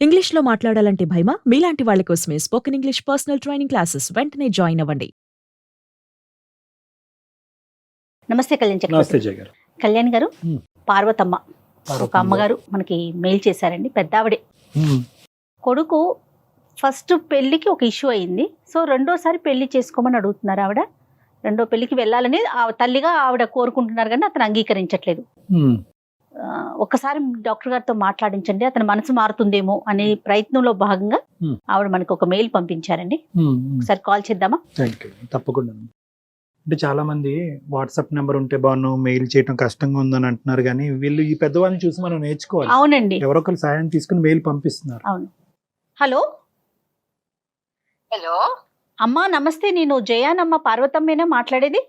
ఇంగ్లీష్‌లో మాట్లాడాలంటే భయమా? మీలాంటి వాళ్ళ కోసమే spoken English personal training classes వెంటనే జాయిన్ అవ్వండి. నమస్తే కళ్యాణ్ చక్రవర్తి. నమస్తే జయ గారు. కళ్యాణ్ గారు, మ్మ్. పార్వతమ్మ ఒక పార్వతమ్మ అమ్మగారు మనకి మెయిల్ చేశారండి. పెద్ద ఆవిడే. మ్మ్. కొడుకు ఫస్ట్ పెళ్లికి ఒక ఇష్యూ అయింది. సో రెండోసారి పెళ్లి చేసుకోమని అడుగుతున్నారు ఆవిడ. రెండో పెళ్లికి వెళ్ళాలని తల్లిగా ఆవిడ కోరుకుంటున్నారు, కానీ అతను అంగీకరించట్లేదు. మ్మ్. ఒక్కసారి డాక్టర్ గారితో మాట్లాడించండి, అతని మనసు మారుతుందేమో అనే ప్రయత్నంలో భాగంగా మ్మ్. ఆవిడ మనకి ఒక మెయిల్ పంపించారండి. మ్మ్. ఒకసారి కాల్ చేద్దామా? Thank you. తప్పకుండా. అంటే చాలా మంది వాట్సాప్ నెంబర్ ఉంటే బాను మెయిల్ చేయడం కష్టంగా ఉందని అంటున్నారు, కానీ వీళ్ళు ఈ పెద్దవాళ్ళని చూసి మనం నేర్చుకోవాలి. అవునండి, ఎవరొకరు సాయం తీసుకుని మెయిల్ పంపిస్తున్నారు. అవును. హలో హలో, అమ్మా, నమస్తే. నేను జయానమ్మ, పార్వతమ్మేనా మాట్లాడేది?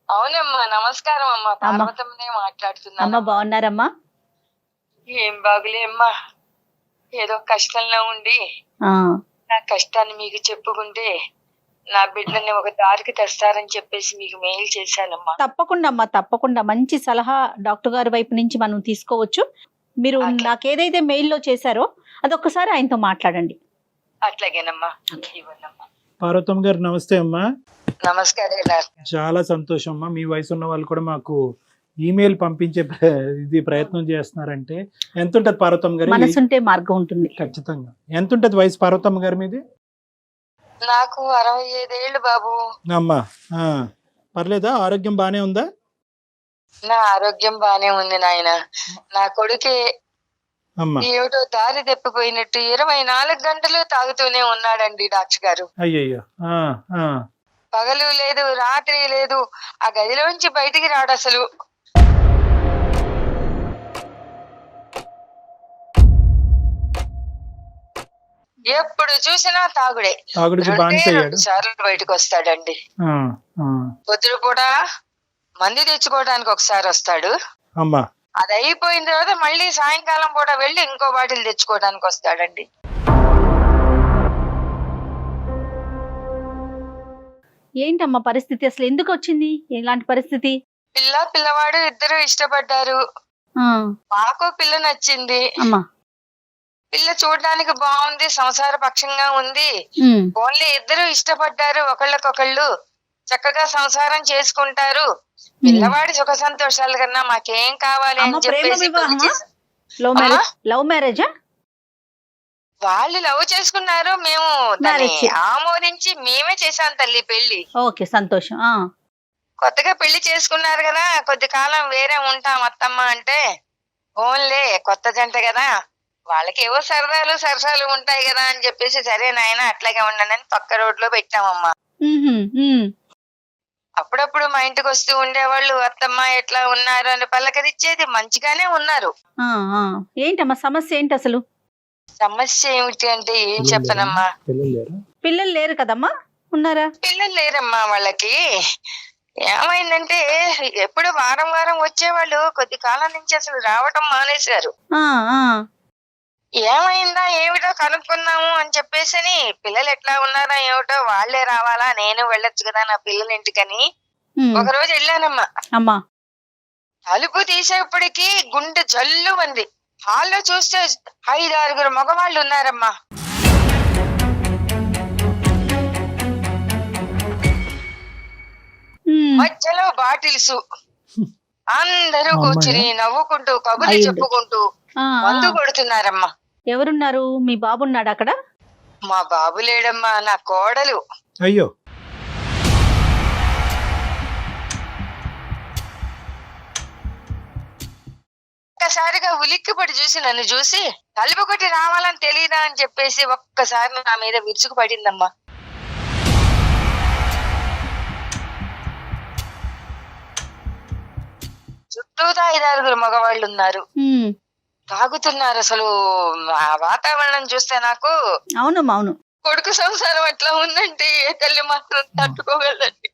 అవునమ్మా, నమస్కారం అమ్మా. పార్వతమ్మనే అమ్మ మాట్లాడుతున్నాను. బాగున్నారమ్మా? ఏం బాగులే అమ్మా, ఏదో కష్టంలో ఉండి ఆ, నా కష్టాన్ని మీకు చెప్పుకుంటే నా బిడ్డని ఒక దారికి తెస్తారని చెప్పేసి మీకు మెయిల్ చేశానమ్మా. తప్పకుండా అమ్మా, తప్పకుండా. మంచి సలహా డాక్టర్ గారి వైపు నుంచి మనం తీసుకోవచ్చు. మీరు అట్లా. నాకు ఏదైతే మెయిల్లో చేశారో అదొక్కసారి ఆయనతో మాట్లాడండి. అట్లాగేనమ్మా, ఇవ్వండమ్మా. పార్వతమ్మ గారు నమస్తే అమ్మా. నమస్కారం. చాలా సంతోషం అమ్మా. మీ వయసు ఉన్న వాళ్ళు కూడా మాకు ఈమెయిల్ పంపించే ప్రయత్నం చేస్తున్నారంటే ఎంత ఉంటుంది పార్వతమ్మ గారు? మనసుంటే మార్గం ఉంటుంది. ఖచ్చితంగా. ఎంత ఉంటుంది వయసు పార్వతమ్మ గారి మీది? నాకు 65 ఏళ్ళు బాబు. అమ్మా పర్లేదా? ఆరోగ్యం బానే ఉందా? నా ఆరోగ్యం బానే ఉంది నాయన. నా కొడుకే అమ్మా ఏమిటో దారి తప్పిపోయినట్టు 24 గంటలు తాగుతూనే ఉన్నాడండి డాక్టర్ గారు. అయ్యయ్యో. పగలు లేదు, రాత్రి లేదు, ఆ గదిలోంచి బయటికి రాడు అసలు. ఎప్పుడు చూసినా తాగుడే. తాగుడికి బానిస అయ్యాడు. 2 సార్లు బయటకు వస్తాడండి. పొద్దున కూడా మందు తెచ్చుకోవడానికి ఒకసారి వస్తాడు. అమ్మా అది అయిపోయిన తర్వాత మళ్ళీ సాయంకాలం పూట వెళ్ళి ఇంకో బాటిల్ తెచ్చుకోవడానికి వస్తాడండి. ఏంటమ్మా పరిస్థితి? అసలు ఎందుకు వచ్చింది ఇలాంటి పరిస్థితి? పిల్లవాడు ఇద్దరు ఇష్టపడ్డారు. ఆ, మాకు పిల్ల నచ్చింది. అమ్మా. పిల్ల చూడడానికి బాగుంది, సంసార పక్షంగా ఉంది. ఉమ్, ఓన్లీ ఇద్దరు ఇష్టపడ్డారు, ఒకళ్ళకొకళ్ళు చక్కగా సంసారం చేసుకుంటారు. పిల్లవాడి సుఖ సంతోషాల కన్నా మాకేం కావాలి అమ్మ, అని ప్రేమ చెప్పేసి వివాహమా? పెళ్లి చేశాం. Love marriage? లవ్ మ్యారేజా? వాళ్ళు లవ్ చేసుకున్నారు, మేము దాన్ని Marriage. ఆమోదించి మేమే చేశాం తల్లి పెళ్లి. ఓకే, సంతోషం. ఆ, కొత్తగా పెళ్లి చేసుకున్నారు కదా, కొద్ది కాలం వేరే ఉంటాం అత్తమ్మ అంటే, ఓన్లే కొత్త జంట కదా, వాళ్ళకి ఏవో సరసాలు ఉంటాయి కదా అని చెప్పేసి, సరే నాయన అట్లాగే ఉండండి అని పక్క రోడ్ లో పెట్టామమ్మా. ఉహుం, ఉమ్, అప్పుడప్పుడు మా ఇంటికి వస్తూ ఉండేవాళ్ళు, అత్తమ్మ ఎట్లా ఉన్నారు అని పలకరిచ్చేది. మంచిగానే ఉన్నారు. ఆ, ఆ. ఏంటమ్మా సమస్య ఏంటి అసలు? సమస్య ఏమిటి అంటే ఏం చెప్పనమ్మా, పిల్లలు లేరా? పిల్లలు లేరు కదమ్మా? ఉన్నారా? పిల్లలు లేరమ్మా వాళ్ళకి. ఏమైందంటే ఎప్పుడు వారం వచ్చేవాళ్ళు, కొద్ది కాలం నుంచి అసలు రావటం మానేశారు. ఆ, ఆ. ఏమైందా ఏమిటో కనుక్కుందాము అని చెప్పేసి, పిల్లలు ఎట్లా ఉన్నారా ఏమిటో, వాళ్లే రావాలా, నేను వెళ్ళొచ్చు కదా నా పిల్లల ఇంటికని ఉమ్, ఒక రోజు వెళ్ళానమ్మా. అమ్మా. తలుపు తీసేప్పటికి గుండె జల్లు మంది. హాల్లో చూస్తే 5-6 మగవాళ్ళు ఉన్నారమ్మా. ఉమ్, మధ్యలో బాటిల్స్, అందరూ అమ్మాయా? కూర్చుని నవ్వుకుంటూ కబుర్లు అయ్యుండొచ్చు. చెప్పుకుంటూ ఆ, మందు ఆ. కొడుతున్నారమ్మా. ఎవరున్నారు? మీ బాబు ఉన్నాడు అక్కడ? మా బాబు లేడమ్మా, నా కోడలు. అయ్యో. ఒక్కసారిగా ఉలిక్కిపడి చూసి నన్ను చూసి, తలుపు కొట్టి రావాలని తెలియదా అని చెప్పేసి ఒక్కసారి నా మీద విరుచుకు పడిందమ్మా. చుట్టూతా 5-6 మగవాళ్ళు ఉన్నారు, ఉమ్, తాగుతున్నారు. అసలు ఆ వాతావరణం చూస్తే నాకు అవునమ్మా, అవును. కొడుకు సంసారం ఎట్లా ఉందంటే ఏ తల్లి మాత్రం తట్టుకోగలండి.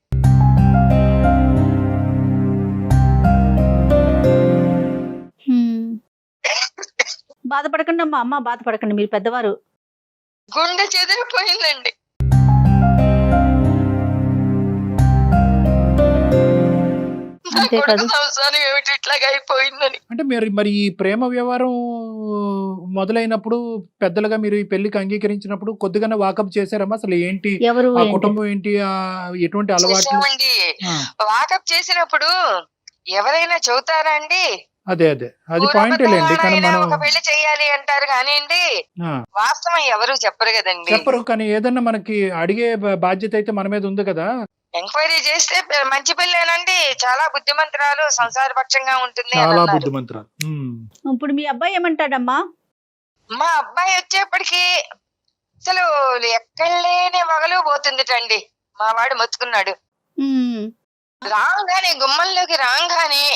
ఉమ్. బాధపడకండి అమ్మా, అమ్మ బాధపడకండి, మీరు పెద్దవారు. గుండె చెదిరిపోయిందండి. అంతే కొడుకు కదా. సంసారం ఏమిటి ఇట్లాగా అయిపోయిందని. అంటే మరి ఈ ప్రేమ వ్యవహారం మొదలైనప్పుడు పెద్దలుగా మీరు ఈ పెళ్లికి అంగీకరించినప్పుడు కొద్దిగానే వాకప్ చేశారమ్మా? అసలు ఏంటి ఎవరు ఆ ఏంటి? కుటుంబం ఏంటి, ఎటువంటి అలవాట్లు? చేసామండి. ఆ, వాకప్ చేసినప్పుడు ఎవరైనా చెబుతారా అండి? అదే అది పాయింట్ లేండి. కానీ ఊరబద్దవాడైనా మనం ఒక పెళ్లి చెయ్యాలి అంటారు కానివ్వండి, ఆ, వాస్తవం ఎవరు చెప్పరు కదండి. చెప్పరు. కానీ ఏదన్నా మనకి అడిగే బాధ్యత అయితే మన మీద ఉంది కదా. ఎంక్వైరీ చేస్తే మంచి పెళ్ళేనండి, చాలా బుద్ధిమంతురాలు, సంసారపక్షంగా ఉంటుంది అని చాలా అన్నారు. బుద్ధిమంతురాలు. ఇప్పుడు మీ అబ్బాయి ఏమంటాడమ్మా? మా అబ్బాయి వచ్చేప్పటికి అసలు ఎక్కడ లేని వగలు పోతుందిటండి. మా వాడు మొత్తుకున్నాడు. ఉమ్, రాగానే గుమ్మంలోకి రాగానే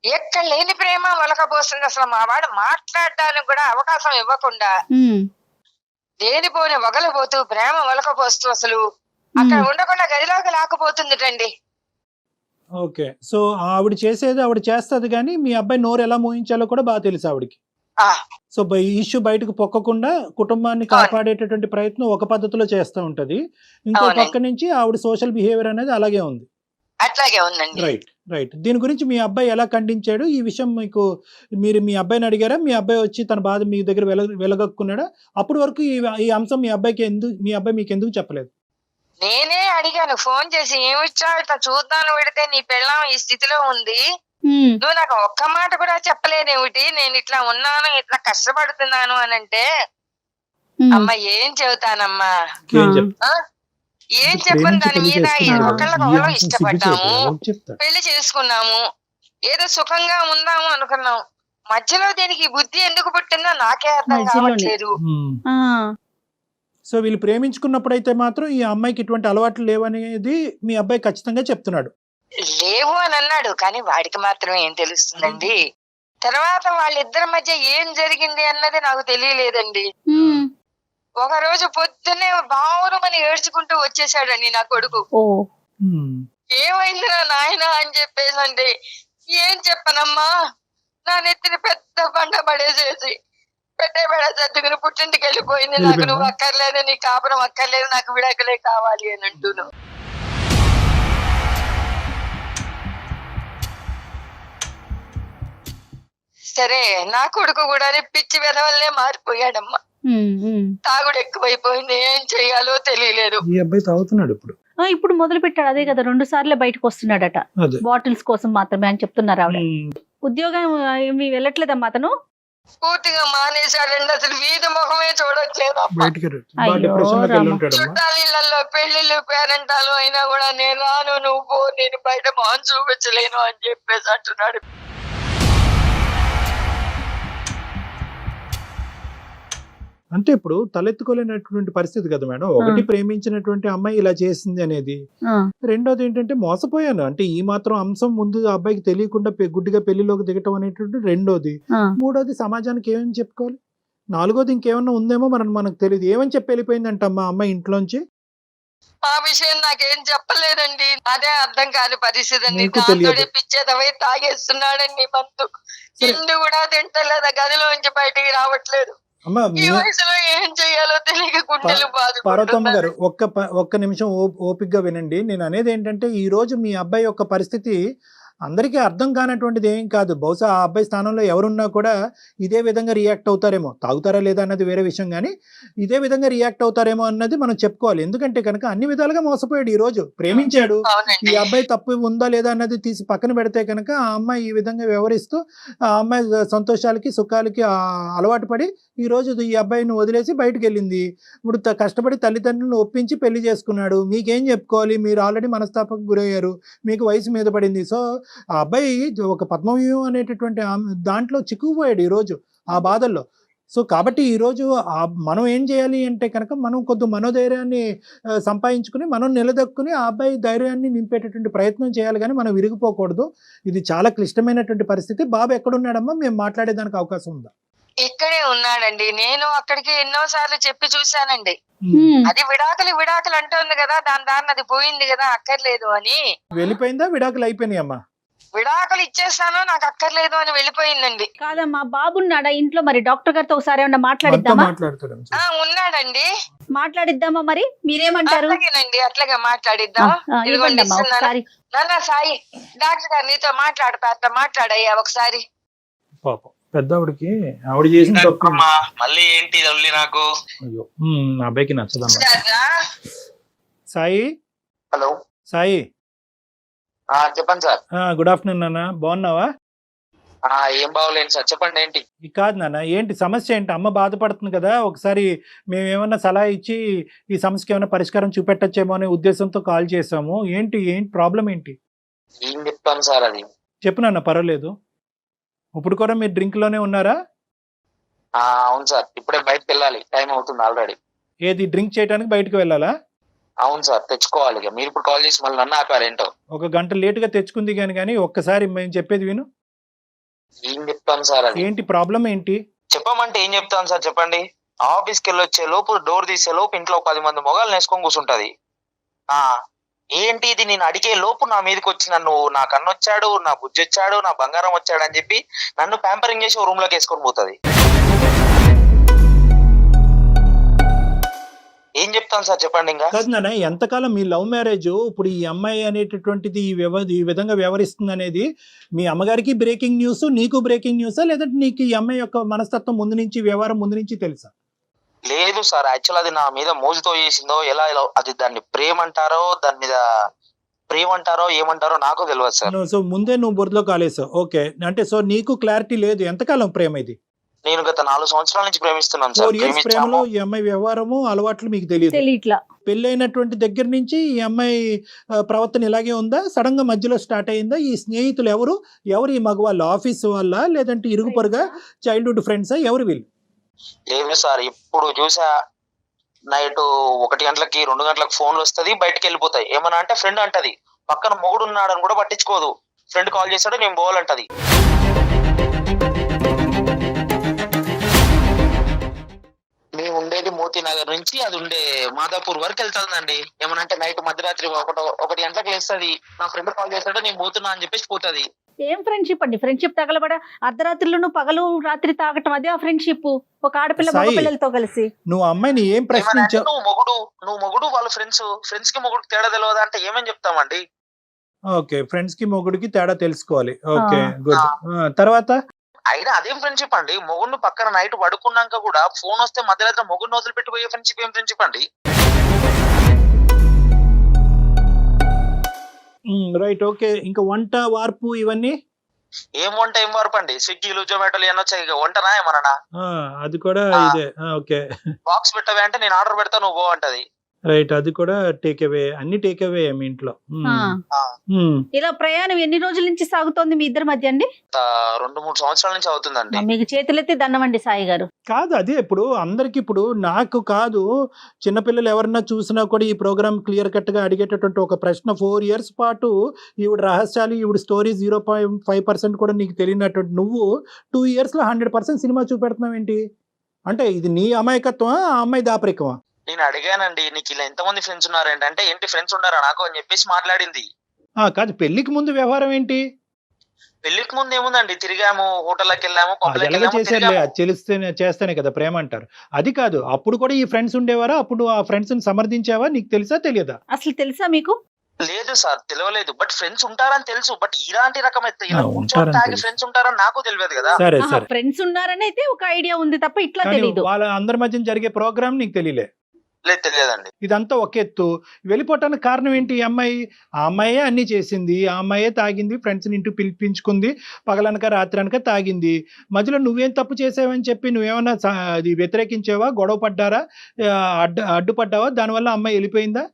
ఎక్కడ లేని ప్రేమ వలకపోస్తుంది. అసలు మా వాడు మాట్లాడడానికి కూడా అవకాశం ఇవ్వకుండా ఉమ్, దేనిపోని వగలపోతూ ప్రేమ వలకపోస్తూ అసలు అక్కడ ఉండకుండా గదిలోకి లాక్కుపోతుందిటండి. ఓకే. సో ఆవిడ చేసేది ఆవిడ చేస్తది, కానీ మీ అబ్బాయి నోరు ఎలా మోయించాలో కూడా బాగా తెలుసు ఆవిడకి. ఆ, సో ఈ ఇష్యూ బయటకు పొక్కకుండా కుటుంబాన్ని కాపాడేటటువంటి ప్రయత్నం ఒక పద్ధతిలో చేస్తూ ఉంటది. ఇంకో అవునండి. పక్క నుంచి ఆవిడ సోషల్ బిహేవియర్ అనేది అలాగే ఉంది. అట్లాగే ఉందండి. రైట్. దీని గురించి మీ అబ్బాయి ఎలా ఖండించాడు? ఈ విషయం మీరు మీ అబ్బాయిని అడిగారా? మీ అబ్బాయి వచ్చి తన బాధ మీ దగ్గర వెలగక్కున్నాడా? అప్పటి వరకు ఈ అంశం మీ అబ్బాయి మీకు ఎందుకు చెప్పలేదు? నేనే అడిగాను ఫోన్ చేసి, ఏమిచ్చా ఇట్లా చూద్దాను పెడితే నీ పెళ్ళాం ఈ స్థితిలో ఉంది, ఉమ్, నువ్వు నాకు ఒక్క మాట కూడా చెప్పలేదేమిటి, నేను ఇట్లా ఉన్నాను ఇట్లా కష్టపడుతున్నాను అని అంటే, ఉమ్, అమ్మ ఏం చెబుతానమ్మా, ఏం చెప్తా? ఏం చెప్పను దాని మీద. ఒకళ్ళకొకళ్ళు ఇష్టపడ్డాము, చెప్తా. పెళ్లి చేసుకున్నాము, ఏదో సుఖంగా ఉందాము అనుకున్నాం. మధ్యలో దీనికి బుద్ధి ఎందుకు పుట్టిందో నాకే అర్థం మధ్యలోనే. కావట్లేదు. ఆ, సో వీళ్ళు ప్రేమించుకున్నప్పుడైతే మాత్రం ఈ అమ్మాయికి ఇటువంటి అలవాట్లు లేవనేది మీ అబ్బాయి ఖచ్చితంగా చెప్తున్నాడు. లేవు అని అన్నాడు, కానీ వాడికి మాత్రం ఏం తెలుస్తుందండి. తర్వాత వాళ్ళిద్దరి మధ్య ఏం జరిగింది అన్నది నాకు తెలియలేదండి. ఉమ్, ఒక రోజు పొద్దున్నే బావురమని ఏడ్చుకుంటూ వచ్చేసాడండి నా కొడుకు. ఓ, ఏమైందిరా నాయన అని చెప్పేసండి, ఏం చెప్పనమ్మా, నా నెత్తిని పెద్ద బండ పడేసేసి పెట్టే బెడ సర్దుకుని పుట్టింటికి వెళ్ళిపోయింది. నాకు నువ్వు అక్కర్లేదు, నీ కాపురం అక్కర్లేదు, నాకు విడాకులే కావాలి అని అంటున్నావు. సరే, నా కొడుకు కూడా పిచ్చి వెధవల్లే మారిపోయాడమ్మా. ఉమ్, ఉమ్. తాగుడు ఎక్కువైపోయింది, ఏం చెయ్యాలో తెలియలేదు. ఈ అబ్బాయి తాగుతున్నాడు ఇప్పుడు. ఆ, ఇప్పుడు మొదలు పెట్టాడు. అదే కదా, 2 సార్లు బయటకు వస్తున్నాడట, అదే. బాటిల్స్ కోసం మాత్రమే అని చెప్తున్నారు ఆవిడ. ఉద్యోగం ఏమి వెళ్ళట్లేదమ్మా అతను? పూర్తిగా మానేశాడండి, అసలు వీధి ముఖమే చూడట్లేదు. బయటికి అయ్యో, డిప్రెషన్లోకి వెళ్ళి ఉంటాడమ్మా. చుట్టాల ఇళ్లలో పెళ్లిళ్ళు పేరెంటాలు అయినా కూడా నేను రాను, నువ్వు పో, నేను బయట మొహం చూపించలేను అని చెప్పేసి అంటున్నాడు. అంటే ఇప్పుడు తలెత్తుకోలేనటువంటి పరిస్థితి కదా మేడం. ఒకటి ప్రేమించినటువంటి అమ్మాయి ఇలా చేసింది అనేది, ఆ, రెండోది ఏంటంటే మోసపోయాను అంటే ఈ మాత్రం అంశం ముందు ఆ అబ్బాయికి తెలియకుండా గుడ్డిగా పెళ్లిలోకి దిగటం అనేటువంటి రెండోది. ఆ. మూడోది సమాజానికి ఏమని చెప్పుకోవాలి? నాలుగోది ఇంకేమన్నా ఉందేమో మనకు తెలియదు. ఏమని చెప్పి వెళ్ళిపోయిందంట అమ్మా అమ్మాయి ఇంట్లోంచి? ఆ విషయం నాకేం చెప్పలేదండి, అదే అర్థం కాని పరిస్థితి అండి. నీకు తెలియదు. దాంతో పిచ్చేదవై తాగేస్తున్నాడండి మందు, తిండి కూడా తింటలేదు, గదిలోంచి బయటికి రావట్లేదు. అమ్మా ఈ వయసులో ఏం చెయ్యాలో తెలియక గుండెలు పార్వతమ్మ గారు బాధపడుతున్నారు. ఒక్క నిమిషం ఓపికగా వినండి. నేను అనేది ఏంటంటే ఈ రోజు మీ అబ్బాయి యొక్క పరిస్థితి అందరికీ అర్థం కానటువంటిది ఏం కాదు. బహుశా ఆ అబ్బాయి స్థానంలో ఎవరున్నా కూడా ఇదే విధంగా రియాక్ట్ అవుతారేమో. తాగుతారా లేదా అన్నది వేరే విషయం, కానీ ఇదే విధంగా రియాక్ట్ అవుతారేమో అన్నది మనం చెప్పుకోవాలి. ఎందుకంటే కనుక అన్ని విధాలుగా మోసపోయాడు. ఈ రోజు ప్రేమించాడు, ఈ అవునండి. అబ్బాయి తప్పు ఉందా లేదా అన్నది తీసి పక్కన పెడితే కనుక ఆ అమ్మాయి ఈ విధంగా వ్యవహరిస్తూ ఆ అమ్మాయి సంతోషాలకి సుఖాలకి అలవాటు పడి ఈ రోజు ఈ అబ్బాయిని వదిలేసి బయటకు వెళ్ళింది. ఇప్పుడు కష్టపడి తల్లిదండ్రులను ఒప్పించి పెళ్లి చేసుకున్నాడు. మీకేం చెప్పుకోవాలి? మీరు ఆల్రెడీ మనస్తాపకు గురయ్యారు, మీకు వయసు మీద పడింది. సో ఆ అబ్బాయి ఒక పద్మవ్యూహం అనేటటువంటి దాంట్లో చిక్కుకుపోయాడు ఈరోజు ఆ బాధల్లో. సో కాబట్టి ఈరోజు మనం ఏం చేయాలి అంటే కనుక మనం కొద్ది మనోధైర్యాన్ని సంపాదించుకుని మనం నిలదొక్కుని ఆ అబ్బాయి ధైర్యాన్ని నింపేటటువంటి ప్రయత్నం చేయాలి, కానీ మనం విరిగిపోకూడదు. ఇది చాలా క్లిష్టమైనటువంటి పరిస్థితి. బాబు ఎక్కడున్నాడమ్మా? మేము మాట్లాడేదానికి అవకాశం ఉందా? ఇక్కడే ఉన్నాడండి. నేను అక్కడికి ఎన్నోసార్లు చెప్పి చూశానండి. ఉమ్, అది విడాకులు అంటోంది కదా, దాని అది పోయింది కదా, అక్కర్లేదు అని. వెళ్ళిపోయిందా? విడాకులు అయిపోయినాయి అమ్మా? విడాకులు ఇచ్చేస్తాను నాకు అక్కర్లేదు అని వెళ్ళిపోయిందండి. కాదమ్మా, బాబున్నాడా ఇంట్లో? మరి డాక్టర్ గారితో ఒకసారి ఏమన్నా మనతో మాట్లాడిద్దామా? మాట్లాడతాడు ఉన్నాడండి. మాట్లాడిద్దామా? మరి మీరేమంటారు? అట్లాగేనండి, అట్లాగే మాట్లాడిద్దాం. ఇదిగోండి ఇవ్వండమ్మా ఇస్తున్నాను. ఒకసారి. నాన్న సాయి, డాక్టర్ గారు నీతో అట్లా మాట్లాడయ్యా ఒకసారి. పాపం పెద్దవాడికి ఆవిడ చేసిన తప్పు. అమ్మా, మళ్ళీ ఏంటి ఇది నాకు? అయ్యో నా అబ్బాయికి నచ్చదమ్మా. సరేనా? సాయి, హలో, సాయి, చెప్పండి సార్. గుడ్ ఆఫ్టర్నూన్ నాన్న, బాగున్నావా? ఏం బాగోలేను సార్, చెప్పండి ఏంటి? కాదు నాన్న, ఏంటి సమస్య ఏంటి? అమ్మ బాధపడుతుంది కదా, ఒకసారి మేము ఏమన్నా సలహా ఇచ్చి ఈ సమస్యకి ఏమైనా పరిష్కారం చూపెట్టచ్చేమో అనే ఉద్దేశంతో కాల్ చేసాము. ఏంటి ప్రాబ్లం ఏంటి? ఏం చెప్తాను సార్ అది? చెప్పు నాన్న, పర్వాలేదు. ఇప్పుడు కూడా మీరు డ్రింక్ లోనే ఉన్నారా? అవును సార్, ఇప్పుడే బయటకు వెళ్ళాలి, టైం అవుతుంది ఆల్రెడీ. ఏది డ్రింక్ చేయడానికి బయటకు వెళ్ళాలా? అవును సార్, తెచ్చుకోవాలి. ఇక మీరు ఇప్పుడు కాల్ చేసి మళ్ళీ నన్ను ఆపారు ఏంటో. ఒక గంట లేటుగా తెచ్చుకుంది కానీ ఒక్కసారి మేము చెప్పేది విను. ఏం చెప్తాను సార్ అది? ఏంటి ప్రాబ్లం ఏంటి? చెప్పమంటే ఏం చెప్తాను సార్, చెప్పండి. ఆఫీస్కి వెళ్ళి వచ్చే లోపు, డోర్ తీసే లోపు ఇంట్లో 10 మంది మొగాలు నేసుకొని కూర్చుంటది. ఏంటి ఇది? నేను అడిగే లోపు నా మీదకి వచ్చి నన్ను, నా కన్ను వచ్చాడు, నా బుజ్జి వచ్చాడు, నా బంగారం వచ్చాడు అని చెప్పి నన్ను ప్యాంపరింగ్ చేసి రూమ్ లోకి వేసుకొని పోతుంది. ఏం చెప్తాను సార్, చెప్పండి. ఇంకా కాదు నాన్న, ఎంతకాలం మీ లవ్ మ్యారేజ్, ఇప్పుడు ఈ అమ్మాయి అనేటటువంటిది ఈ విధంగా వ్యవహరిస్తుంది అనేది మీ అమ్మగారికి బ్రేకింగ్ న్యూస్, నీకు బ్రేకింగ్ న్యూసా, లేదంటే నీకు ఈ అమ్మాయి యొక్క మనస్తత్వం ముందు నుంచి, వ్యవహారం ముందు నుంచి తెలుసా? లేదు సార్, యాక్చువల్ అది నా మీద మోజుతో చేసిందో, ఎలా అది దాన్ని ప్రేమ అంటారో, దాని మీద ప్రేమ అంటారో ఏమంటారో నాకు తెలియదు సార్. సో ముందే నువ్వు బురదలో కాలేసావు. ఓకే, అంటే సో నీకు క్లారిటీ లేదు ఎంతకాలం ప్రేమ ఇది? నేను గత 4 సంవత్సరాల నుంచి ప్రేమిస్తున్నాను సార్. 4 years ప్రేమలో ఈ అమ్మాయి వ్యవహారము, అలవాట్లు మీకు తెలియదు. తెలియట్లా. పెళ్ళైనటువంటి దగ్గర నుంచి ఈ అమ్మాయి ప్రవర్తన ఇలాగే ఉందా? సడన్ గా మధ్యలో స్టార్ట్ అయిందా? ఈ స్నేహితులు ఎవరు ఈ మగవాళ్ళు? ఆఫీస్ వాళ్ళ, లేదంటే ఇరుగు పొరుగా, చైల్డ్హుడ్ ఫ్రెండ్సా, ఎవరు వీళ్ళు? లేదు సార్, ఇప్పుడు చూసా నైట్ 1 గంటలకి 2 గంటలకు ఫోన్లు వస్తుంది, బయటకు వెళ్ళిపోతాయి. ఏమన్నా అంటే ఫ్రెండ్ అంటది, పక్కన మొగుడు ఉన్నాడని కూడా పట్టించుకోదు. ఫ్రెండ్ కాల్ చేస్తాడు, నేను పోవాలంటది. మేము ఉండేది మోతీ నగర్ నుంచి అది ఉండే మాదాపూర్ వరకు వెళ్తుందండి. ఏమనంటే నైట్ మధ్యరాత్రి 1 గంటలకు వేస్తుంది, నా ఫ్రెండ్ కాల్ చేస్తాడు, నేను పోతున్నా అని చెప్పేసి పోతుంది. ఏం ఫ్రెండ్షిప్ అండి? ఫ్రెండ్షిప్ తగలబడ అర్ధరాత్రిలో పగలు రాత్రి తాగటం, అదే ఆ ఫ్రెండ్షిప్? ఒక ఆడపిల్ల మగ పిల్లలతో కలిసి నువ్వు అమ్మాయిని ఏం ప్రశ్నించావు? నువ్వు మొగుడు వాళ్ళ ఫ్రెండ్స్ కి మొగుడు తేడా తెలియదా అంటే ఏమని చెప్తామండి? ఓకే, ఫ్రెండ్స్ కి మొగుడికి తేడా తెలుసుకోవాలి. Okay, good. తర్వాత అయినా అదేం ఫ్రెండ్షిప్ అండి? మొగుడిని పక్కన నైట్ పడుకున్నాక కూడా ఫోన్ వస్తే మధ్యరాత్రి మొగుడిని వదిలిపెట్టిపోయే ఫ్రెండ్షిప్ ఏం ఫ్రెండ్షిప్ అండి? Right, okay. ఇంకా వంట వార్పు ఇవన్నీ ఏం వంట ఏం వార్పు అండి? స్విగ్గీలు జొమాటోలు ఏమన్నా వచ్చాయి, ఇక వంటనా ఏమన్నా? అది కూడా ఇదే. ఓకే, బాక్స్ పెట్టవే అంటే నేను ఆర్డర్ పెడతా, నువ్వు పో అంటది. రైట్, అది కూడా టేక్ అవే. అన్ని టేక్ అవే మీ ఇంట్లో. ఇలా ప్రయాణం ఎన్ని రోజుల నుంచి సాగుతోంది మీ ఇద్దరి మధ్య అండి? 2-3 సంవత్సరాల నుంచి అవుతుందండి. మీకు చేతులెత్తి దండమండి సాయి గారు. కాదు, అదే ఇప్పుడు అందరికి, ఇప్పుడు నాకు కాదు, చిన్నపిల్లలు ఎవరన్నా చూసినా కూడా ఈ ప్రోగ్రామ్ క్లియర్ కట్ గా అడిగేటటువంటి ఒక ప్రశ్న. 4 years పాటు ఈవిడ రహస్యాలు, ఈవిడ స్టోరీ 0.5% కూడా నీకు తెలియనటువంటి నువ్వు 2 years లో 100% సినిమా చూపెడుతున్నావు ఏంటి? అంటే ఇది నీ అమాయకత్వమా, ఆ అమ్మాయి దాపరికమా? నేను అడిగానండి, నీకు ఇలా ఎంతమంది ఫ్రెండ్స్ ఉన్నారంటే, అంటే ఏంటి ఫ్రెండ్స్ ఉన్నారా నాకు అని చెప్పేసి మాట్లాడింది. కాదు, పెళ్లికి ముందు వ్యవహారం ఏంటి? పెళ్లికి ముందు ఏముందండి, తిరిగాము, హోటల్కి వెళ్ళాము, ఎలాగ చేశారులే, అది చేస్తేనే కదా ప్రేమ అంటారు. అది కాదు, అప్పుడు కూడా ఈ ఫ్రెండ్స్ ఉండేవారా? అప్పుడు ఆ ఫ్రెండ్స్ ని సమర్థించావా? నీకు తెలుసా తెలియదా? అసలు తెలుసా మీకు? లేదు సార్, తెలియలేదు. బట్ ఫ్రెండ్స్ ఉంటారని తెలుసు. బట్ ఇలాంటి రకమైతే ఫ్రెండ్స్ ఉంటారని నాకు తెలియదు కదా. సరే సరే, ఫ్రెండ్స్ ఉన్నారని అయితే ఒక ఐడియా ఉంది తప్ప ఇట్లా తెలియదు. వాళ్ళ అందరి మధ్య జరిగే ప్రోగ్రామ్ నీకు తెలియలే? లేదు, తెలియదండి. ఇదంతా ఒక ఎత్తు. వెళ్ళిపోవటానికి కారణం ఏంటి? ఆ అమ్మాయే అన్ని చేసింది, ఆ అమ్మాయే తాగింది, ఫ్రెండ్స్ ని ఇంటికి పిలిపించుకుంది, పగలనక రాత్రి అనక తాగింది. మధ్యలో నువ్వేం తప్పు చేసావని చెప్పి నువ్వేమన్నా అది వ్యతిరేకించావా? గొడవ పడ్డారా? అడ్డుపడ్డావా? దానివల్ల అమ్మాయి వెళ్ళిపోయిందా?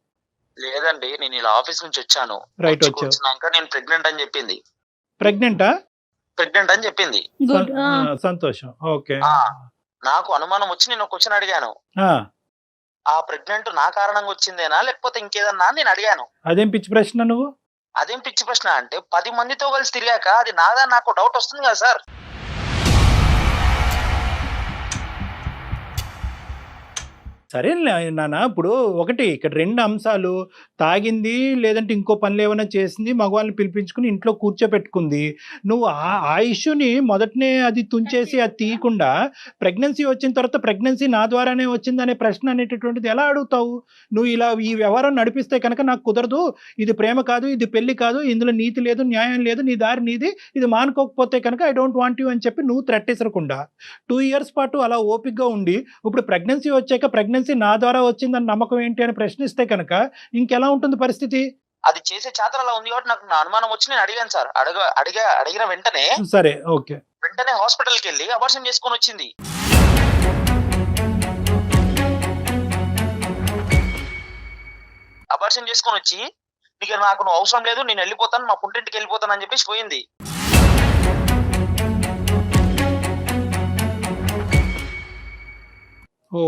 లేదండి, నేను ఇలా ఆఫీస్ నుంచి వచ్చాను. రైట్, వచ్చినాక నేను ప్రెగ్నెంట్ అని చెప్పింది. ప్రెగ్నెంటా? ప్రెగ్నెంట్ అని చెప్పింది. సంతోషం. ఓకే, నాకు అనుమానం వచ్చి నేను ఒక క్వశ్చన్ అడిగాను. ఆ ప్రెగ్నెంట్ నా కారణంగా వచ్చిందేనా లేకపోతే ఇంకేదన్నా నేను అడిగాను. అదేం పిచ్చి ప్రశ్న నువ్వు? అదేం పిచ్చి ప్రశ్న అంటే 10 మందితో కలిసి తిరిగాక అది నాదా నాకు డౌట్ వస్తుంది కదా సార్. సరే నాన్న, ఇప్పుడు ఒకటి ఇక్కడ 2 అంశాలు. తాగింది, లేదంటే ఇంకో పనులు ఏమైనా చేసింది, మగవాళ్ళని పిలిపించుకుని ఇంట్లో కూర్చోపెట్టుకుంది. నువ్వు ఆ ఇష్యూని మొదటనే అది తుంచేసి అది తీయకుండా ప్రెగ్నెన్సీ వచ్చిన తర్వాత ప్రెగ్నెన్సీ నా ద్వారానే వచ్చిందనే ప్రశ్న అనేటటువంటిది ఎలా అడుగుతావు? నువ్వు ఇలా ఈ వ్యవహారం నడిపిస్తే కనుక నాకు కుదరదు, ఇది ప్రేమ కాదు, ఇది పెళ్లి కాదు, ఇందులో నీతి లేదు, న్యాయం లేదు, నీ దారి నీది, ఇది మానుకోకపోతే కనుక ఐ డోంట్ వాంట్ యూ అని చెప్పి నువ్వు త్రెట్టేసరకుండా 2 ఇయర్స్ పాటు అలా ఓపికగా ఉండి ఇప్పుడు ప్రెగ్నెన్సీ వచ్చాక ప్రెగ్నెన్సీ నా ద్వారా వచ్చిందని నమ్మకం ఏంటి అని ప్రశ్నిస్తే కనుక ఇంకెలా ఉంటుంది పరిస్థితి? అది చేసే చేతలు అలా ఉంది కాబట్టి నాకు నా అనుమానం వచ్చి నేను అడిగాను సార్. అడిగిన వెంటనే సరే, ఓకే. హాస్పిటల్కి వెళ్ళి అబార్షన్ చేసుకొని వచ్చింది. అబార్షన్ చేసుకొని వచ్చి నాకు నువ్వు అవసరం లేదు, నేను వెళ్ళిపోతాను, మా పుట్టింటికి వెళ్ళిపోతాను అని చెప్పేసి పోయింది. ఓ,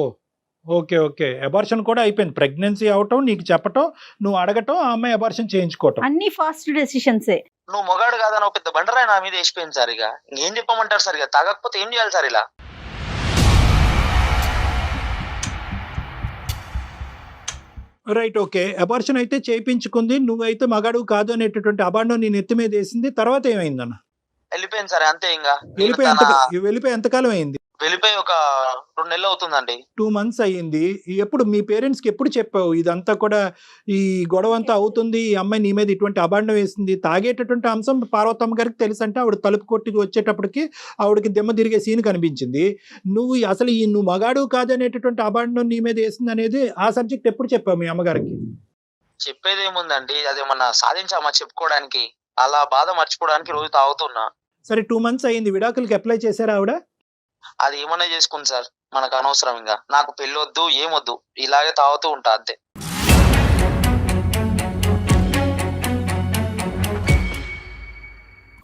ఓకే, ఓకే. అబార్షన్ కూడా అయిపోయింది. ప్రెగ్నెన్సీ అవటం, నీకు చెప్పటం, నువ్వు అడగటం, ఆ అమ్మాయి అబార్షన్ చేయించుకోవటం. అన్ని ఫాస్ట్ డెసిషన్సే. నువ్వు మొగాడు కాదని ఒక పెద్ద బండరాయి నా మీద వేసిపోయింది సార్. ఇక ఇంకేం చెప్పమంటారు సార్? ఇక తాగకపోతే ఏం చేయాలి సార్? ఇలా రైట్, ఓకే. అబార్షన్ అయితే చేయించుకుంది, నువ్వైతే మగాడు కాదు అనేటటువంటి అబాండం నీ నెత్తి మీద వేసింది. తర్వాత ఏమైందన్న? వెళ్ళిపోయింది సార్, అంతే. ఇంకా వెళ్ళిపోయి ఎంతకాలం అయింది? వెళ్ళిపోయి ఒక 2 నెలలు అవుతుందండి. 2 months అయ్యింది. ఎప్పుడు మీ పేరెంట్స్కి ఎప్పుడు చెప్పావు ఇదంతా కూడా, ఈ గొడవ అంతా అవుతుంది, ఈ అమ్మాయి నీ మీద ఇటువంటి అబాండం వేసింది? తాగేటటువంటి అంశం పార్వతమ్మ గారికి తెలుసు అంటే ఆవిడ తలుపు కొట్టి వచ్చేటప్పటికి ఆవిడకి దెమ్మ తిరిగే సీన్ కనిపించింది. నువ్వు అసలు నువ్వు మగాడు కాదనేటటువంటి అబాండం నీ మీద వేసింది అనేది ఆ సబ్జెక్ట్ ఎప్పుడు చెప్పావు మీ అమ్మగారికి? చెప్పేది ఏముందండి, అదేమన్నా సాధించామా చెప్పుకోవడానికి? అలా బాధ మర్చిపోవడానికి రోజు తాగుతున్నా. సరే, 2 months అయ్యింది. విడాకులకి అప్లై చేశారా ఆవిడ? అది ఏమన్నా చేసుకుంది సార్, మనకు అనవసరం. ఇంకా నాకు పెళ్ళి వద్దు, ఏమొద్దు, ఇలాగే తాగుతూ ఉంటా అంతే.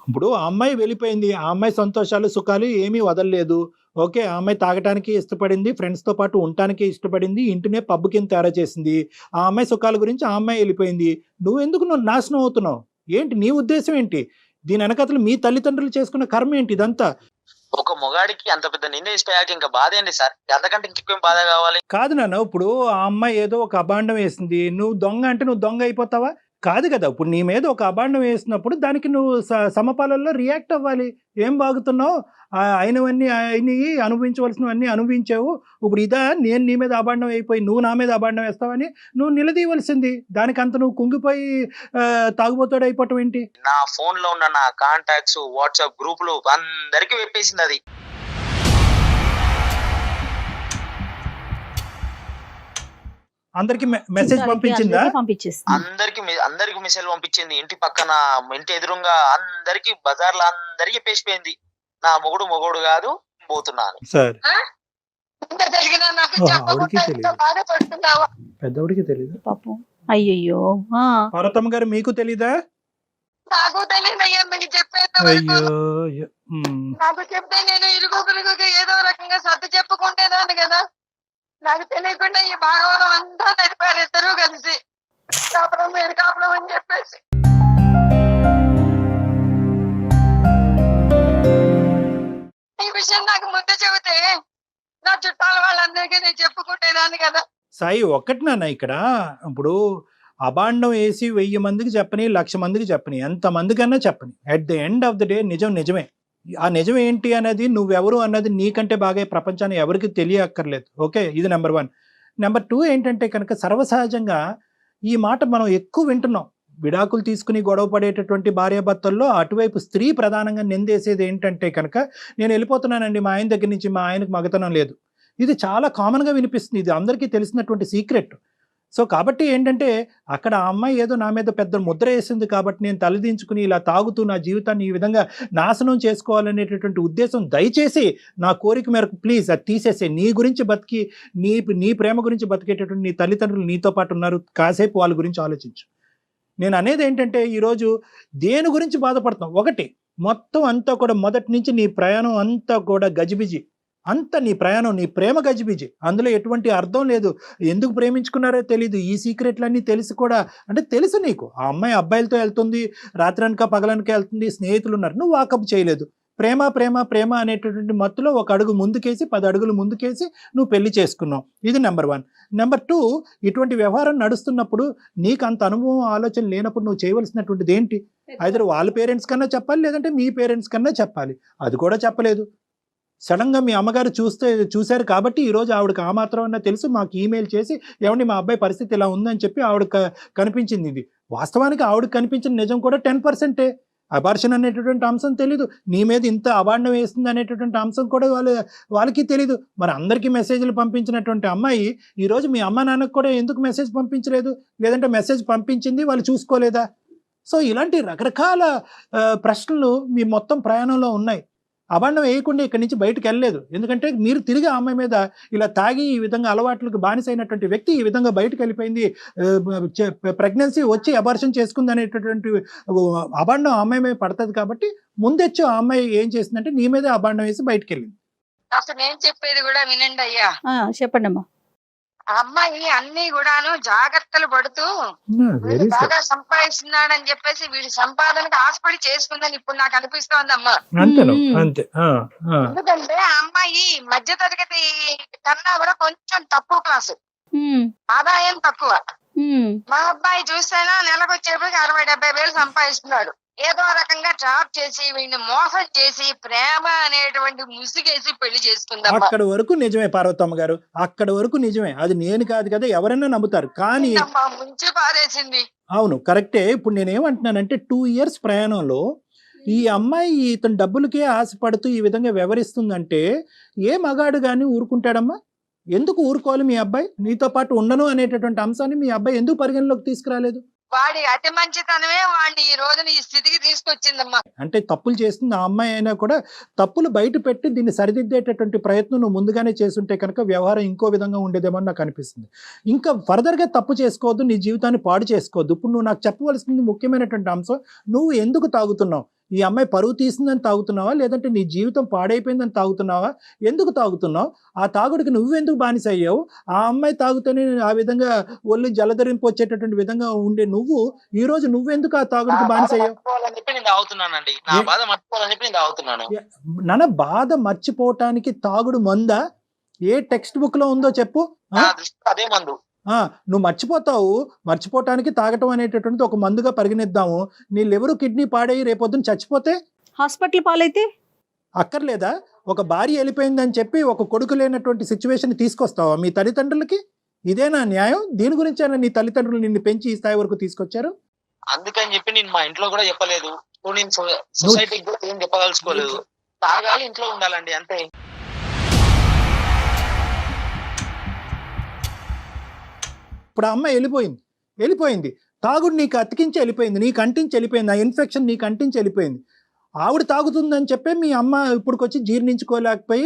ఇప్పుడు ఆ అమ్మాయి వెళ్ళిపోయింది, ఆ అమ్మాయి సంతోషాలు సుఖాలు ఏమీ వదలలేదు. ఓకే, ఆ అమ్మాయి తాగటానికి ఇష్టపడింది, ఫ్రెండ్స్తో పాటు ఉండటానికి ఇష్టపడింది, ఇంటినే పబ్ కింద తయారు చేసింది. ఆ అమ్మాయి సుఖాల గురించి ఆ అమ్మాయి వెళ్ళిపోయింది. నువ్వు నాశనం అవుతున్నావు ఏంటి? నీ ఉద్దేశం ఏంటి? దీని వెనకతలు మీ తల్లిదండ్రులు చేసుకున్న కర్మ ఏంటి ఇదంతా? ఒక మొగాడికి అంత పెద్ద నింద వేసిపోయాక ఇంకా బాధ ఏంటి సార్? అంతకంటే ఇంకేం బాధ కావాలి? కాదు నాన్న, ఇప్పుడు ఆ అమ్మాయి ఏదో ఒక అబాండం వేసింది, నువ్వు దొంగ అంటే నువ్వు దొంగ అయిపోతావా? కాదు కదా. ఇప్పుడు నీ మీద ఒక అబాండం వేసినప్పుడు దానికి నువ్వు సమపాలల్లో రియాక్ట్ అవ్వాలి. ఏం బాగుతున్నావు, అయినవన్నీ అయినవి, అనుభవించవలసినవన్నీ అనుభవించావు. ఇప్పుడు నేను నీ మీద అబాండం అయిపోయి నువ్వు నా మీద అబాండం వేస్తావని నువ్వు నిలదీయవలసింది. దానికంత నువ్వు కుంగిపోయి తాగుబోతాడు అయిపోవటం ఏంటి? నా ఫోన్ లో ఉన్న నా కాంటాక్ట్స్, వాట్సాప్ గ్రూపులు అందరికి వెప్పేసింది. అది అందరికి మెసేజ్ పంపించిందా? అందరికి మెసేజ్ పంపించింది. ఇంటి పక్కన, ఇంటి ఎదురుగా అందరికి, బజార్లో అందరికి పేసిపోయింది. నా మొగుడు కాదు, పోతున్నాను. పెద్దవాడికి తెలీదు పాపం. అయ్యయ్యో. పార్వతమ్మ గారు మీకు తెలీదా? నాకు తెలియదు అయ్యా, మీకు చెప్పేది. అయ్యో, నాకు చెప్తే నేను ఇరుగుగా ఏదో రకంగా సర్ది చెప్పుకుంటేదాన్ని కదా. నాకు తెలియకుండా ఈ భాగవతం అంతా నడిపారు ఇద్దరు కలిసి. కాపురం మీరు కాపురం అని చెప్పేసి. ఈ విషయం నాకు ముందు చెబితే నా చుట్టాల వాళ్ళందరికీ నేను చెప్పుకుంటేదాన్ని కదా. సాయి, ఒక్కటి నాన్న, ఇక్కడ ఇప్పుడు అబాండం వేసి 1000 మందికి చెప్పని, 1,00,000 మందికి చెప్పని, ఎంతమందికన్నా చెప్పని, at the end of the day నిజమే. ఆ నిజం ఏంటి అనేది, నువ్వెవరు అన్నది నీకంటే బాగా ప్రపంచాన్ని ఎవరికి తెలియక్కర్లేదు. ఓకే, ఇది నెంబర్ 1. నెంబర్ 2 ఏంటంటే కనుక, సర్వసహజంగా ఈ మాట మనం ఎక్కువ వింటున్నాం. విడాకులు తీసుకుని గొడవ పడేటటువంటి భార్యాభర్తల్లో అటువైపు స్త్రీ ప్రధానంగా నిందేసేది ఏంటంటే కనుక, నేను వెళ్ళిపోతున్నానండి మా ఆయన దగ్గర నుంచి, మా ఆయనకు మగతనం లేదు. ఇది చాలా కామన్గా వినిపిస్తుంది. ఇది అందరికీ తెలిసినటువంటి సీక్రెట్. సో కాబట్టి ఏంటంటే, అక్కడ ఆ అమ్మాయి ఏదో నా మీద పెద్ద ముద్ర వేసింది కాబట్టి నేను తలదించుకుని ఇలా తాగుతూ నా జీవితాన్ని ఈ విధంగా నాశనం చేసుకోవాలనేటటువంటి ఉద్దేశం, దయచేసి నా కోరిక మేరకు ప్లీజ్ అది తీసేసే. నీ గురించి బతికి, నీ ప్రేమ గురించి బతికేటటువంటి నీ తల్లిదండ్రులు నీతో పాటు ఉన్నారు, కాసేపు వాళ్ళ గురించి ఆలోచించు. నేను అనేది ఏంటంటే, ఈరోజు దేని గురించి బాధపడతాం? ఒకటి, మొత్తం అంతా కూడా మొదటి నుంచి నీ ప్రయాణం అంతా కూడా గజిబిజి, అంత నీ ప్రయాణం, నీ ప్రేమ గజిబిజి, అందులో ఎటువంటి అర్థం లేదు. ఎందుకు ప్రేమించుకున్నారో తెలీదు. ఈ సీక్రెట్లన్నీ తెలిసి కూడా, అంటే తెలుసు నీకు ఆ అమ్మాయి అబ్బాయిలతో వెళ్తుంది, రాత్రనక పగలనక వెళ్తుంది, స్నేహితులు ఉన్నారు, నువ్వు వాకప్ చేయలేదు. ప్రేమ ప్రేమ ప్రేమ అనేటటువంటి మత్తులో ఒక అడుగు ముందుకేసి 10 అడుగులు ముందుకేసి నువ్వు పెళ్లి చేసుకున్నావు. ఇది నెంబర్ 1. నెంబర్ 2, ఇటువంటి వ్యవహారం నడుస్తున్నప్పుడు నీకు అంత అనుభవం ఆలోచన లేనప్పుడు నువ్వు చేయవలసినటువంటిది ఏంటి? ఐదర్ వాళ్ళ పేరెంట్స్ కన్నా చెప్పాలి, లేదంటే మీ పేరెంట్స్ కన్నా చెప్పాలి. అది కూడా చెప్పలేదు. సడన్గా మీ అమ్మగారు చూశారు కాబట్టి ఈరోజు ఆవిడకి ఆ మాత్రం అన్నా తెలుసు, మాకు ఈమెయిల్ చేసి ఏమండి మా అబ్బాయి పరిస్థితి ఇలా ఉందని చెప్పి ఆవిడ కనిపించింది. ఇది వాస్తవానికి ఆవిడకి కనిపించిన నిజం కూడా 10%. అబార్షన్ అనేటటువంటి అంశం తెలీదు, నీ మీద ఇంత అబాండం వేస్తుంది అనేటటువంటి అంశం కూడా వాళ్ళకి తెలీదు. మరి అందరికీ మెసేజ్లు పంపించినటువంటి అమ్మాయి ఈరోజు మీ అమ్మ నాన్నకు కూడా ఎందుకు మెసేజ్ పంపించలేదు? లేదంటే మెసేజ్ పంపించింది వాళ్ళు చూసుకోలేదా? సో ఇలాంటి రకరకాల ప్రశ్నలు మీ మొత్తం ప్రయాణంలో ఉన్నాయి. అబాండం వేయకుండా ఇక్కడి నుంచి బయటకు వెళ్ళలేదు. ఎందుకంటే మీరు తిరిగి ఆ అమ్మాయి మీద ఇలా తాగి ఈ విధంగా అలవాట్లకు బానిసైనటువంటి వ్యక్తి ఈ విధంగా బయటకు వెళ్ళిపోయింది, ప్రెగ్నెన్సీ వచ్చి అబార్షన్ చేసుకుంది అనేటటువంటి అబాండం ఆ అమ్మాయి మీద పడుతుంది. కాబట్టి ముందెచ్చు ఆ అమ్మాయి ఏం చేసిందంటే నీ మీదే అబాండం వేసి బయటకు వెళ్ళింది. అసలు నేను చెప్పేది కూడా వినండి అయ్యా. చెప్పండి అమ్మా. ఆ అమ్మాయి అన్ని కూడాను జాగ్రత్తలు పడుతూ వీడు బాగా సంపాదిస్తున్నాడని చెప్పేసి వీడి సంపాదనకు ఆశపడి చేసుకుందని ఇప్పుడు నాకు అనిపిస్తోందమ్మా. ఎందుకంటే ఆ అమ్మాయి మధ్య తరగతి కన్నా కూడా కొంచెం తక్కువ క్లాసు, ఆదాయం తక్కువ. మా అబ్బాయి చూస్తేనా నెలకు వచ్చేప్పటికి 60-70 వేలు సంపాదిస్తున్నాడు. ఏదో రకంగా ట్రాప్ చేసి వీడిని మోసం చేసి ప్రేమ అనేటువంటి ముసుగేసి పెళ్లి చేసుకుందాం. అక్కడ వరకు నిజమే పార్వతమ్మ గారు, అక్కడ వరకు నిజమే. అది నేను కాదు కదా, ఎవరైనా నమ్ముతారు. కానీ ముంచి పారేసింది. అవును కరెక్టే. ఇప్పుడు నేనేమంటున్నానంటే 2 ఇయర్స్ ప్రయాణంలో ఈ అమ్మాయి ఇతను డబ్బులకే ఆశపడుతూ ఈ విధంగా వ్యవహరిస్తుందంటే ఏ మగాడు కానీ ఊరుకుంటాడమ్మా? ఎందుకు ఊరుకోవాలి? మీ అబ్బాయి నీతో పాటు ఉండను అనేటటువంటి అంశాన్ని మీ అబ్బాయి ఎందుకు పరిగణలోకి తీసుకురాలేదు? వాడి అతి మంచితనమే వాడిని ఈ రోజున ఈ స్థితికి తీసుకొచ్చిందమ్మా. అంటే తప్పులు చేస్తుంది ఆ అమ్మాయి అయినా కూడా తప్పులు బయట పెట్టి దీన్ని సరిదిద్దేటటువంటి ప్రయత్నం నువ్వు ముందుగానే చేస్తుంటే కనుక వ్యవహారం ఇంకో విధంగా ఉండేదేమో నాకు అనిపిస్తుంది. ఇంకా ఫర్దర్గా తప్పు చేసుకోవద్దు, నీ జీవితాన్ని పాడు చేసుకోవద్దు. ఇప్పుడు నువ్వు నాకు చెప్పవలసింది ముఖ్యమైనటువంటి అంశం, నువ్వు ఎందుకు తాగుతున్నావు? ఈ అమ్మాయి పరువు తీసిందని తాగుతున్నావా, లేదంటే నీ జీవితం పాడైపోయిందని తాగుతున్నావా? ఎందుకు తాగుతున్నావు? ఆ తాగుడికి నువ్వెందుకు బానిస అయ్యావు? ఆ అమ్మాయి తాగుతూనే ఆ విధంగా ఒళ్ళు జలధరింపు వచ్చేటటువంటి విధంగా ఉండే నువ్వు ఈ రోజు నువ్వెందుకు ఆ తాగుడికి బానిస అయ్యావు? నాన్న, బాధ మర్చిపోవటానికి తాగుడు మందా? ఏ టెక్స్ట్ బుక్ లో ఉందో చెప్పు. అదే మందు. నువ్వు మర్చిపోవటానికి తాగటం అనేటటువంటిది ఒక మందుగా పరిగణిద్దాము. నీ లివరు కిడ్నీ పాడై రేపొద్దున చచ్చిపోతే హాస్పిటల్ పాలైతే అక్కర్లేదా? ఒక భార్య వెళ్ళిపోయిందని చెప్పి ఒక కొడుకు లేనటువంటి సిచ్యువేషన్ తీసుకొస్తావా మీ తల్లిదండ్రులకి? ఇదేనా న్యాయం? దీని గురించేనా నీ తల్లిదండ్రులు నిన్ను పెంచి ఈ స్థాయి వరకు తీసుకొచ్చారు? అందుకని చెప్పి నేను మా ఇంట్లో కూడా చెప్పలేదు, నేను సొసైటీకి కూడా ఏం చెప్పదలుచుకోలేదు. తాగాలి, ఇంట్లో ఉండాలండి, అంతే. ఇప్పుడు ఆ అమ్మాయి వెళ్ళిపోయింది, తాగుడు నీకు అతికించి వెళ్ళిపోయింది, నీకు అంటించి వెళ్ళిపోయింది, ఆ ఇన్ఫెక్షన్ నీకు అంటించి వెళ్ళిపోయింది. ఆవిడ తాగుతుందని చెప్పి మీ అమ్మ ఇప్పుడుకొచ్చి జీర్ణించుకోలేకపోయి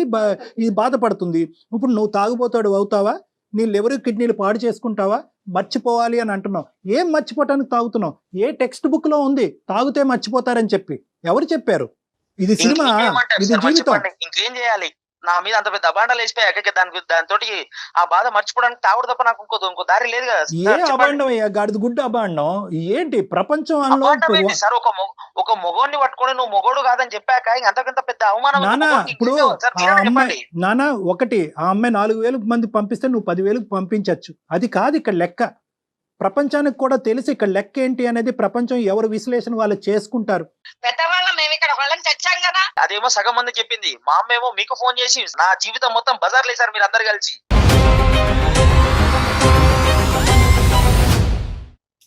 ఇది బాధపడుతుంది. ఇప్పుడు నువ్వు తాగుపోతాడు అవుతావా? నీ లివర్ కిడ్నీలు పాడు చేసుకుంటావా? మర్చిపోవాలి అని అంటున్నావు. ఏం మర్చిపోవటానికి తాగుతున్నావు? ఏ టెక్స్ట్ బుక్ లో ఉంది తాగితే మర్చిపోతారని చెప్పి? ఎవరు చెప్పారు? ఇది సినిమా, ఇది జీవితం. ఇంకేం చేయాలి? నా మీద అంత పెద్ద అబాండాలు వేసిపోయాక దాంతో ఆ బాధ మర్చిపోవడానికి తాగుడు తప్ప నాకు ఇంకో దారి లేదు కదా. ఏ అబాండం అయ్యా? గాడిద గుడ్డ అబాండం ఏంటి? ప్రపంచం సార్, ఒక మొగోడిని పట్టుకొని నువ్వు మొగోడు కాదని చెప్పాక అంతకంత పెద్ద అవమానం. ఇప్పుడు నానా ఒకటి, ఆ అమ్మాయి 4,000 మంది పంపిస్తే నువ్వు 10,000 పంపించచ్చు. అది కాదు ఇక్కడ లెక్క. ప్రపంచానికి కూడా తెలిసి ఇక్కడ లెక్క ఏంటి అనేది ప్రపంచం ఎవరు విశ్లేషణ వాళ్ళు చేసుకుంటారు. అదేమో సగం మంది చెప్పింది, మా అమ్మ ఏమో మీకు ఫోన్ చేసి నా జీవితం మొత్తం బజార్ లేసారు మీరు అందరు కలిసి.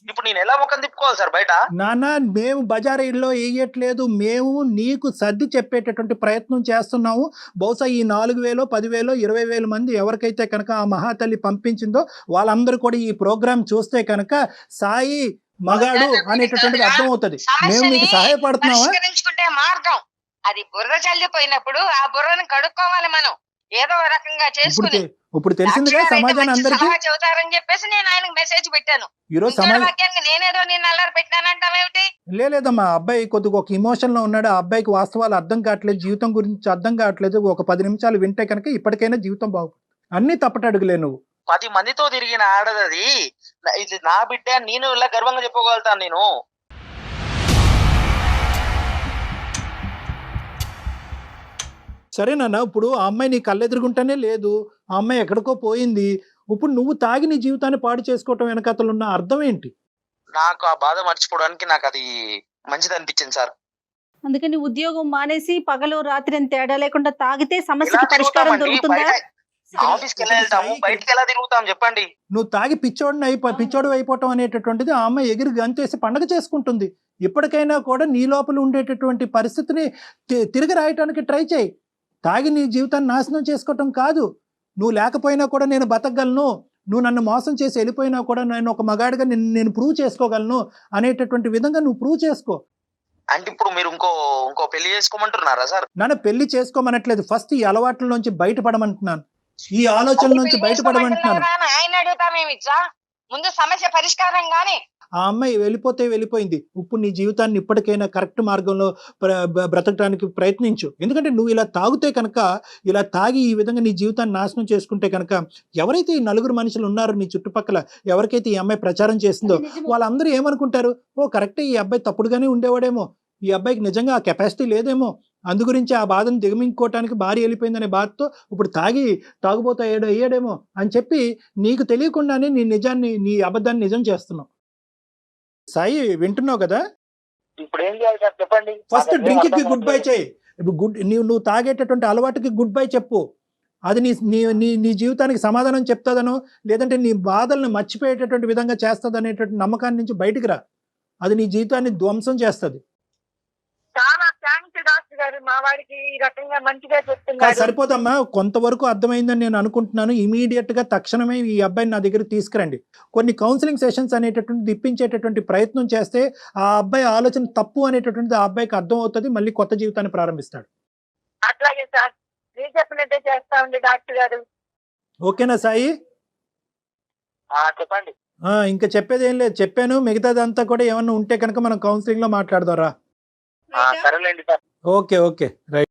ఇప్పుడు నేను ఎలా ముఖం తిప్పుకోవాలి సార్ బయట? నాన్న, మేము బజారీల్లో వేయట్లేదు, మేము నీకు సర్ది చెప్పేటటువంటి ప్రయత్నం చేస్తున్నాము. బహుశా ఈ 4,000, 10,000, 20,000 మంది ఎవరికైతే కనుక ఆ మహాతల్లి పంపించిందో వాళ్ళందరూ కూడా ఈ ప్రోగ్రామ్ చూస్తే కనుక సాయి మగాడు అనేటటువంటిది అర్థం అవుతుంది. మేము నీకు సహాయపడుతున్నావా? మార్గం అది బుర్ర చల్లిపోయినప్పుడు ఆ బుర్రను కడుక్కోవాలి మనం ఏదో రకంగా చేసుకుని. ఇప్పుడు తెలిసిందిగా సమాజాన్ని అందరికీ చెబుతారని చెప్పేసి నేను ఆయనకు మెసేజ్ పెట్టాను. ఈరోజు నేనేదో నేను అల్లరి పెట్టానంటావేమిటి? లేదమ్మా, అబ్బాయి కొద్దిగా ఒక ఇమోషన్ లో ఉన్నాడు. ఆ అబ్బాయికి వాస్తవాలు అర్థం కావట్లేదు, జీవితం గురించి అర్థం కావట్లేదు. ఒక 10 నిమిషాలు వింటే కనుక ఇప్పటికైనా జీవితం బాగుంటుంది. అన్ని తప్పటడుగులే. నువ్వు 10 మందితో తిరిగిన ఆడదది, ఇది నా బిడ్డ, నేను ఇలా గర్వంగా చెప్పుకోగలుగుతాను. నేను సరేనా? ఇప్పుడు ఆ అమ్మాయి నీ కళ్ళెదురుగుంటానే లేదు, ఆ అమ్మాయి ఎక్కడికో పోయింది. ఇప్పుడు నువ్వు తాగి నీ జీవితాన్ని పాడు చేసుకోవటం వెనకతలు ఉన్న అర్థం ఏంటి? నాకు ఆ బాధ మర్చిపోవడానికి నాకు అది మంచిది అనిపించింది సార్. అందుకని ఉద్యోగం మానేసి పగలు రాత్రి అని తేడా లేకుండా తాగితే ఎలా సమస్యకి పరిష్కారం తిరుగుతామండి? దొరుకుతుందా? బయట ఆఫీస్కి ఎలా వెళ్తాము, బయటికి ఎలా తిరుగుతాం చెప్పండి. నువ్వు తాగి పిచ్చోడు అయిపోవటం అనేటటువంటిది ఆ అమ్మాయి ఎగిరి గంతేసి పండగ చేసుకుంటుంది. ఇప్పటికైనా కూడా నీ లోపల ఉండేటటువంటి పరిస్థితిని తిరిగి రాయటానికి ట్రై చేయి. తాగి నీ జీవితాన్ని నాశనం చేసుకోవటం కాదు. నువ్వు లేకపోయినా కూడా నేను బతకగలను, నువ్వు నన్ను మోసం చేసి వెళ్ళిపోయినా కూడా నేను ఒక మగాడిగా నేను ప్రూవ్ చేసుకోగలను అనేటటువంటి విధంగా నువ్వు ప్రూవ్ చేసుకో. అంటే ఇప్పుడు మీరు ఇంకో పెళ్లి చేసుకోమంటున్నారా సార్? నన్ను పెళ్లి చేసుకోమనట్లేదు, ఫస్ట్ ఈ అలవాట్ల నుంచి బయటపడమంటున్నాను, ఈ ఆలోచన నుంచి బయటపడమంటున్నాను. ఆయన అడుగుతామేమిచ్చా, ముందు సమస్య పరిష్కారం గాని. ఆ అమ్మాయి వెళ్ళిపోయింది. ఇప్పుడు నీ జీవితాన్ని ఇప్పటికైనా కరెక్ట్ మార్గంలో బ్రతకడానికి ప్రయత్నించు. ఎందుకంటే నువ్వు ఇలా తాగితే కనుక, ఇలా తాగి ఈ విధంగా నీ జీవితాన్ని నాశనం చేసుకుంటే కనుక, ఎవరైతే ఈ నలుగురు మనుషులు ఉన్నారో నీ చుట్టుపక్కల, ఎవరికైతే ఈ అమ్మాయి ప్రచారం చేస్తుందో వాళ్ళందరూ ఏమనుకుంటారు, ఓ కరెక్టే ఈ అబ్బాయి తప్పుడుగానే ఉండేవాడేమో, ఈ అబ్బాయికి నిజంగా ఆ కెపాసిటీ లేదేమో, అందు గురించి ఆ బాధను దిగమించుకోవటానికి భార్య వెళ్ళిపోయిందనే బాధతో ఇప్పుడు తాగుబోతా అయ్యాడేమో అని చెప్పి నీకు తెలియకుండానే నీ అబద్ధాన్ని నిజం చేస్తున్నావు. సాయి, వింటున్నావు కదా? ఇప్పుడు ఏం చేయాలి సార్ చెప్పండి. ఫస్ట్ డ్రింక్ కి గుడ్ బై చేయి. నువ్వు తాగేటటువంటి అలవాటుకి గుడ్ బై చెప్పు. అది నీ జీవితానికి సమాధానం చెప్తాదనో, లేదంటే నీ బాధల్ని మర్చిపోయేటటువంటి విధంగా చేస్తుంది అనేటువంటి నమ్మకాన్ని నుంచి బయటికి రా. అది నీ జీవితాన్ని ధ్వంసం చేస్తుంది. చాలా థ్యాంక్స్ డాక్టర్ గారు, మా వాడికి ఈ రకంగా మంచిగా చెప్తున్నారు. సరిపోదమ్మా, కొంతవరకు అర్థమైందని నేను అనుకుంటున్నాను. ఇమీడియట్ గా తక్షణమే ఈ అబ్బాయిని నా దగ్గర తీసుకురండి. కొన్ని కౌన్సిలింగ్ సెషన్స్ అనేటటువంటి ఇప్పించేటటువంటి ప్రయత్నం చేస్తే ఆ అబ్బాయి ఆలోచన తప్పు అనేటటువంటిది ఆ అబ్బాయికి అర్థం అవుతుంది, మళ్ళీ కొత్త జీవితాన్ని ప్రారంభిస్తాడు. అట్లాగే సార్, మీరు చెప్పినట్టే చేస్తామండి డాక్టర్ గారు. ఓకేనా సాయి? చెప్పండి. ఇంకా చెప్పేది ఏం లేదు, చెప్పాను. మిగతాదంతా కూడా ఏమన్నా ఉంటే కనుక మనం కౌన్సిలింగ్ లో మాట్లాడదారా? సరేలేండి సార్. Okay right.